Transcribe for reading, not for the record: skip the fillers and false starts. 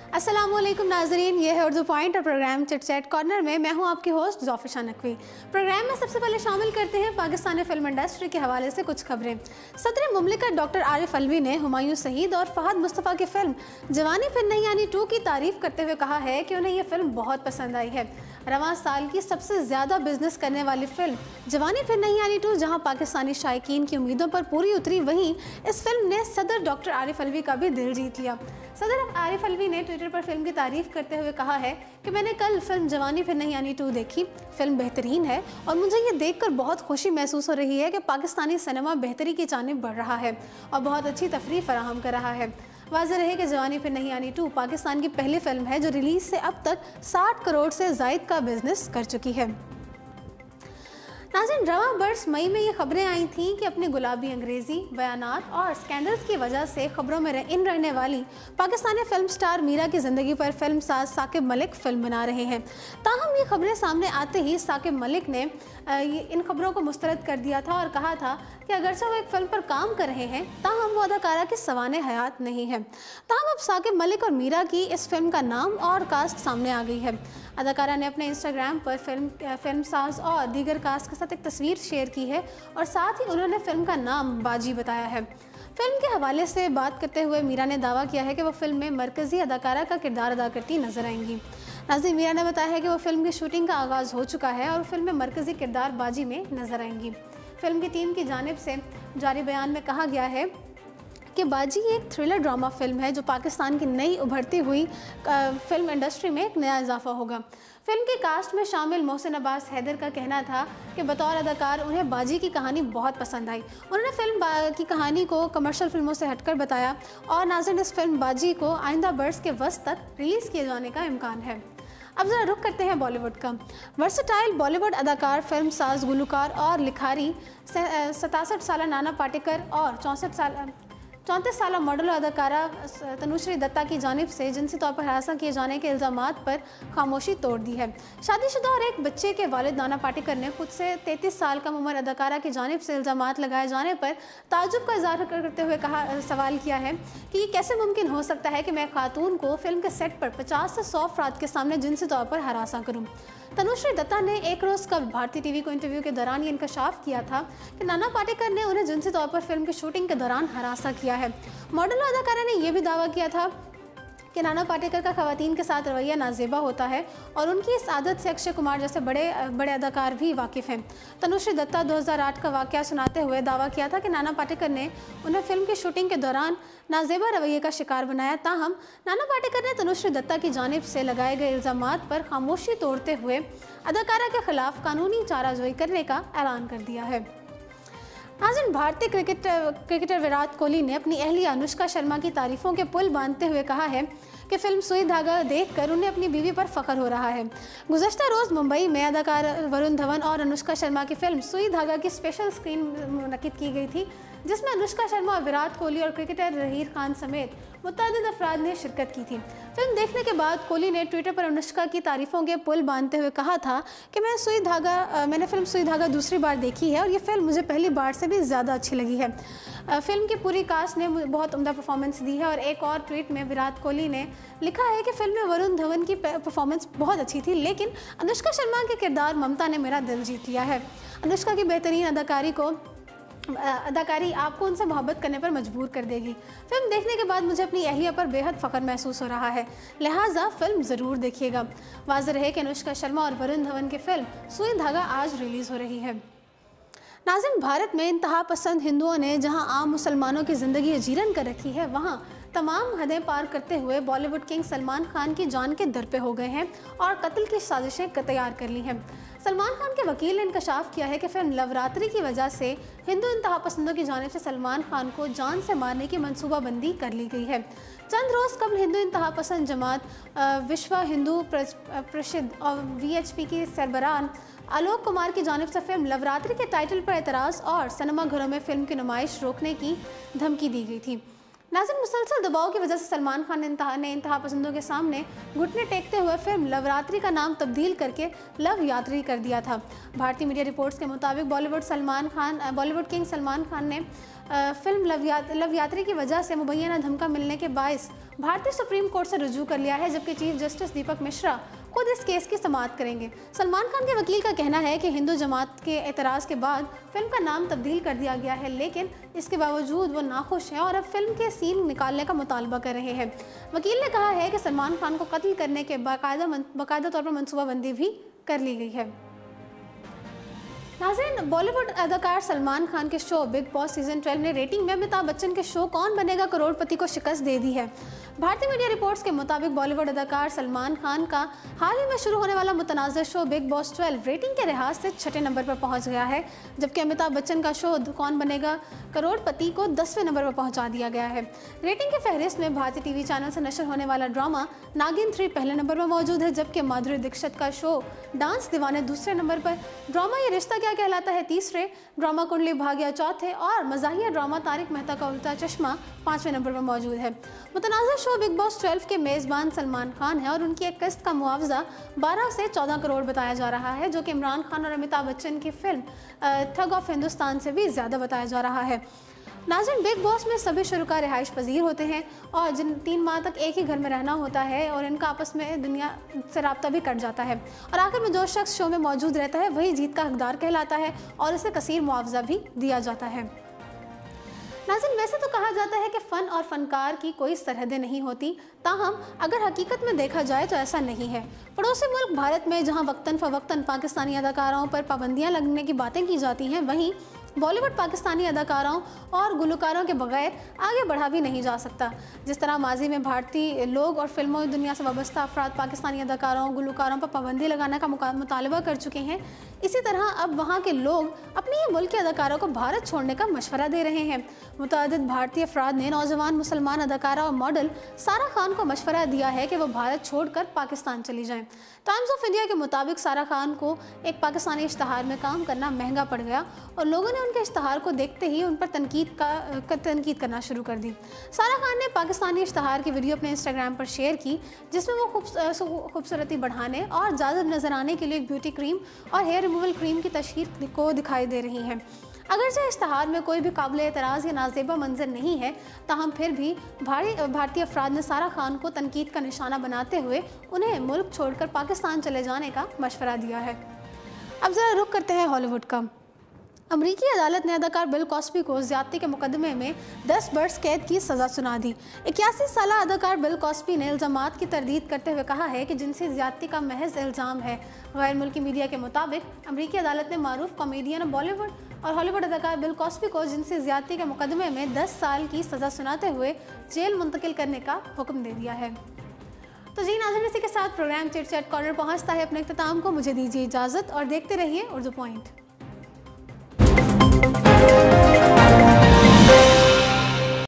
अस्सलामुअलैकुम नाजरीन, ये है उर्दू पॉइंट और प्रोग्राम चिट चैट कॉर्नर में मैं हूं आपकी होस्ट ज़ोफिशा नकवी। प्रोग्राम में सबसे पहले शामिल करते हैं पाकिस्तानी फिल्म इंडस्ट्री के हवाले से कुछ खबरें। सदर मुमलिकत डॉक्टर आरिफ अलवी ने हुमायूं सईद और फहद मुस्तफ़ा की फिल्म जवानी फिर नहीं आनी 2 की तारीफ करते हुए कहा है कि उन्हें यह फिल्म बहुत पसंद आई है। रवां साल की सबसे ज़्यादा बिजनेस करने वाली फिल्म जवानी फिर नहीं आनी 2 जहाँ पाकिस्तानी शायकीन की उम्मीदों पर पूरी उतरी, वहीं इस फिल्म ने सदर डॉक्टर आरिफ अलवी का भी दिल जीत लिया। सदर आरिफ अलवी ने ट्विटर पर फिल्म की तारीफ करते हुए कहा है कि मैंने कल फिल्म जवानी फिर नहीं आनी 2 देखी। फिल्म बेहतरीन है और मुझे ये देखकर बहुत खुशी महसूस हो रही है कि पाकिस्तानी सिनेमा बेहतरी की जानिब बढ़ रहा है और बहुत अच्छी तफरीह फराहम कर रहा है। वाज़ेह रहे कि जवानी फिर नहीं आनी 2 पाकिस्तान की पहली फिल्म है जो रिलीज़ से अब तक 60 करोड़ से ज़ायद का बिजनेस कर चुकी है। नाज़रीन, रवां बरस मई में ये खबरें आई थीं कि अपने गुलाबी अंग्रेज़ी बयानात और स्कैंडल्स की वजह से खबरों में रहने वाली पाकिस्तानी फिल्म स्टार मीरा की ज़िंदगी पर फिल्म साज साकिब मलिक फिल्म बना रहे हैं। ताहम ये खबरें सामने आते ही साकिब मलिक ने इन खबरों को मुस्तरद कर दिया था और कहा था कि अगरचे वो एक फिल्म पर काम कर रहे हैं, ताहम वो अदाकारा की सवाने हयात नहीं है। ताहम अब साकिब मलिक और मीरा की इस फिल्म का नाम और कास्ट सामने आ गई है। अदाकारा ने अपने इंस्टाग्राम पर फिल्म साज और दीगर कास्ट के साथ एक तस्वीर शेयर की है और साथ ही उन्होंने फिल्म का नाम बाजी बताया है। फिल्म के हवाले से बात करते हुए मीरा ने दावा किया है कि वो फिल्म में मरकज़ी अदाकारा का किरदार अदा करती नजर आएंगी। नाज़रीन, मीरा ने बताया है कि वो फिल्म की शूटिंग का आगाज़ हो चुका है और फिल्म में मरकज़ी किरदार बाजी में नजर आएंगी। फिल्म की टीम की जानिब से जारी बयान में कहा गया है कि बाजी एक थ्रिलर ड्रामा फिल्म है जो पाकिस्तान की नई उभरती हुई फिल्म इंडस्ट्री में एक नया इजाफा होगा। फिल्म के कास्ट में शामिल मोहसिन अब्बास हैदर का कहना था कि बतौर अदाकार उन्हें बाजी की कहानी बहुत पसंद आई। उन्होंने फिल्म की कहानी को कमर्शियल फिल्मों से हटकर बताया और नाज़रीन, इस फिल्म बाजी को आइंदा बरस के वस्त तक रिलीज़ किए जाने का इम्कान है। अब ज़रा रुख करते हैं बॉलीवुड का। वर्सेटाइल बॉलीवुड अदाकार, फिल्म साज, गुलकार और लिखारी 67 साल नाना पाटेकर और 34 साल मॉडल अदाकारा तनुश्री दत्ता की जानिब से जिनसी तौर पर हरासा किए जाने के इल्ज़ामात पर खामोशी तोड़ दी है। शादीशुदा और एक बच्चे के वालिद नाना पाटेकर ने खुद से 33 साल कम उम्र अदाकारा की जानिब से इल्ज़ामात लगाए जाने पर ताज्जुब का इज़हार करते हुए सवाल किया है कि ये कैसे मुमकिन हो सकता है कि मैं खातून को फिल्म के सेट पर 50 से 100 अफराद के सामने जिनसी तौर पर हरासा करूँ। तनुश्री दत्ता ने एक रोज़ कब भारतीय टीवी को इंटरव्यू के दौरान ये इंकशाफ किया था कि नाना पाटेकर ने उन्हें जिनसी तौर पर फिल्म की शूटिंग के दौरान हरासा किया है। मॉडल अदाकारा ने यह भी दावा किया था कि नाना पाटेकर का खवातीन के साथ रवैया नाजेबा होता है और उनकी इस आदत से अक्षय कुमार जैसे बड़े अदाकार भी वाकिफ़ हैं। तनुश्री दत्ता 2008 का वाक़या सुनाते हुए दावा किया था कि नाना पाटेकर ने उन्हें फिल्म की शूटिंग के दौरान नाजेबा रवैये का शिकार बनाया। ताहम नाना पाटेकर ने तनुश्री दत्ता की जानिब से लगाए गए इल्ज़ामात पर खामोशी तोड़ते हुए अदाकारा के खिलाफ कानूनी चाराजोई करने का ऐलान कर दिया है। नाज़रीन, भारतीय क्रिकेटर विराट कोहली ने अपनी अहलिया अनुष्का शर्मा की तारीफ़ों के पुल बांधते हुए कहा है कि फिल्म सुई धागा देखकर उन्हें अपनी बीवी पर फ़ख्र हो रहा है। गुज़श्ता रोज़ मुंबई में अदाकार वरुण धवन और अनुष्का शर्मा की फिल्म सुई धागा की स्पेशल स्क्रीन मुनक़िद की गई थी, जिसमें अनुष्का शर्मा और विराट कोहली और क्रिकेटर ज़हीर खान समेत मुतअद्दिद अफराद ने शिरकत की थी। फिल्म देखने के बाद कोहली ने ट्विटर पर अनुष्का की तारीफ़ों के पुल बांधते हुए कहा था कि मैंने फिल्म सुई धागा दूसरी बार देखी है और ये फिल्म मुझे पहली बार से भी ज़्यादा अच्छी लगी है। फिल्म की पूरी कास्ट ने बहुत उम्दा परफॉर्मेंस दी है और एक और ट्वीट में विराट कोहली ने लिखा है कि फिल्म में वरुण धवन की परफॉर्मेंस बहुत अच्छी थी, लेकिन अनुष्का शर्मा के किरदार ममता ने मेरा दिल जीत लिया है। अनुष्का की बेहतरीन अदाकारी आपको उनसे मोहब्बत करने पर मजबूर कर देगी। फिल्म देखने के बाद मुझे अपनी अहलिया पर बेहद फ़ख्र महसूस हो रहा है, लिहाजा फिल्म ज़रूर देखिएगा। वाज़ेह रहे कि अनुष्का शर्मा और वरुण धवन की फिल्म सुई धागा आज रिलीज़ हो रही है। नाज़रीन, भारत में इंतहा पसंद हिंदुओं ने जहां आम मुसलमानों की ज़िंदगी अजीरन कर रखी है, वहां तमाम हदें पार करते हुए बॉलीवुड किंग सलमान खान की जान के दर पे हो गए हैं और कत्ल की साजिशें तैयार कर ली हैं। सलमान खान के वकील ने इंकशाफ किया है कि फिल्म लवरात्रि की वजह से हिंदू इंतहा पसंदों की जानिब से सलमान खान को जान से मारने की मनसूबाबंदी कर ली गई है। चंद रोज़ कबल हिंदू इंतहा पसंद जमात विश्व हिंदू परिषद और VHP की सरबराह आलोक कुमार की जानिब से फिल्म लवरात्रि के टाइटल पर एतराज़ और सिनेमा घरों में फिल्म की नुमाइश रोकने की धमकी दी गई थी। नाज़रीन, मुसलसल दबाव की वजह से सलमान खान ने इंतहा पसंदों के सामने घुटने टेकते हुए फिल्म लवरात्रि का नाम तब्दील करके लव यात्री कर दिया था। भारतीय मीडिया रिपोर्ट्स के मुताबिक बॉलीवुड किंग सलमान खान ने फिल्म लव यात्री की वजह से मुबैना धमका मिलने के बायस भारतीय सुप्रीम कोर्ट से रुजू कर लिया है, जबकि चीफ जस्टिस दीपक मिश्रा खुद इस केस की समाअत करेंगे। सलमान खान के वकील का कहना है कि हिंदू जमात के एतराज़ के बाद फिल्म का नाम तब्दील कर दिया गया है, लेकिन इसके बावजूद वो नाखुश हैं और अब फिल्म के सीन निकालने का मुतालबा कर रहे हैं। वकील ने कहा है कि सलमान खान को कत्ल करने के बाकायदा तौर पर मनसूबाबंदी भी कर ली गई है। नाज़रीन, बॉलीवुड अदाकार सलमान खान के शो बिग बॉस सीजन 12 ने रेटिंग में अमिताभ बच्चन के शो कौन बनेगा करोड़पति को शिकस्त दे दी है। भारतीय मीडिया रिपोर्ट्स के मुताबिक बॉलीवुड अदाकार सलमान खान का हाल ही में शुरू होने वाला मुतनाज़ शो बिग बॉस 12 रेटिंग के लिहाज से 6ठे नंबर पर पहुंच गया है, जबकि अमिताभ बच्चन का शो कौन बनेगा करोड़पति को 10वें नंबर पर पहुंचा दिया गया है। रेटिंग की फहरिस्त में भारतीय टीवी चैनल से नशर होने वाला ड्रामा नागिन 3 पहले नंबर पर मौजूद है, जबकि माधुरी दीक्षित का शो डांस दीवाने दूसरे नंबर पर, ड्रामा ये रिश्ता क्या कहलाता है तीसरे, ड्रामा कुंडली भाग्य चौथे और मज़ाहिया ड्रामा तारिक मेहता का उल्टा चश्मा 5वें नंबर पर मौजूद है। मुतनाज़ा शो बिग बॉस 12 के मेज़बान सलमान खान है और उनकी एक किस्त का मुआवजा 12 से 14 करोड़ बताया जा रहा है, जो कि इमरान खान और अमिताभ बच्चन की फिल्म ठग ऑफ हिंदुस्तान से भी ज़्यादा बताया जा रहा है। नाज़रीन, बिग बॉस में सभी शुरका रिहाइश पजीर होते हैं और जिन 3 माह तक एक ही घर में रहना होता है और इनका आपस में दुनिया से रब्ता भी कट जाता है और आखिर में जो शख्स शो में मौजूद रहता है वही जीत का हकदार कहलाता है और इसे कसीर मुआवजा भी दिया जाता है। नाज़रीन, वैसे तो कहा जाता है कि फ़न और फ़नकार की कोई सरहदें नहीं होती, ताहम अगर हकीकत में देखा जाए तो ऐसा नहीं है। पड़ोसी मुल्क भारत में जहां वक्तन फ़वक्तन पाकिस्तानी अदाकाराओं पर पाबंदियां लगने की बातें की जाती हैं, वहीं बॉलीवुड पाकिस्तानी अदाकारों और गुलकारों के बगैर आगे बढ़ा भी नहीं जा सकता। जिस तरह माजी में भारतीय लोग और फिल्मों दुनिया से वाबस्ता अफराद पाकिस्तानी अदाकारों गुलकारों पर पाबंदी लगाने का मुतालबा कर चुके हैं, इसी तरह अब वहाँ के लोग अपने ही मुल्क के अदाकारों को भारत छोड़ने का मशवरा दे रहे हैं। मुतअद्दिद भारतीय अफराद ने नौजवान मुसलमान अदाकारा और मॉडल सारा खान को मशवरा दिया है कि वो भारत छोड़कर पाकिस्तान चली जाएं। टाइम्स ऑफ इंडिया के मुताबिक सारा खान को एक पाकिस्तानी इश्तहार में काम करना महंगा पड़ गया और लोगों ने उनके इश्तहार को देखते ही उन पर तनकीद करना शुरू कर दी। सारा खान ने पाकिस्तानी इश्तहार की वीडियो अपने इंस्टाग्राम पर शेयर की, जिसमें वो खूबसूरती बढ़ाने और जाज़ब नजर आने के लिए एक ब्यूटी क्रीम और हेयर रिमूवल क्रीम की तशहीर को दिखाई दे रही हैं। अगरचे इश्तहार में कोई भी काबिल एतराज़ या नाजेबा मंजर नहीं है, ताहम फिर भी भारतीय अफराद ने सारा खान को तनकीद का निशाना बनाते हुए उन्हें मुल्क छोड़कर पाकिस्तान चले जाने का मशवरा दिया है। अब ज़रा रुख करते हैं हॉलीवुड का। अमरीकी अदालत ने अदाकार बिल कॉस्बी को ज़्यादती के मुकदमे में 10 बरस कैद की सज़ा सुना दी। 81 साल अदाकार बिल कॉस्बी ने इल्ज़ामात की तरदीद करते हुए कहा है कि जिनसी ज़्यादती का महज इल्ज़ाम है। गैर मुल्की मीडिया के मुताबिक अमरीकी अदालत ने मारूफ कॉमेडियन बॉलीवुड और हॉलीवुड अदाकार बिल कॉस्बी को जिनसी ज़्यादती के मुकदमे में 10 साल की सज़ा सुनाते हुए जेल मुंतकिल करने का हुक्म दे दिया है। तो जी नाज़रीन, इसी के साथ प्रोग्राम चिट चैट कॉर्नर पहुँचता है अपने इख्तिताम को। मुझे दीजिए इजाज़त और देखते रहिए उर्दू पॉइंट।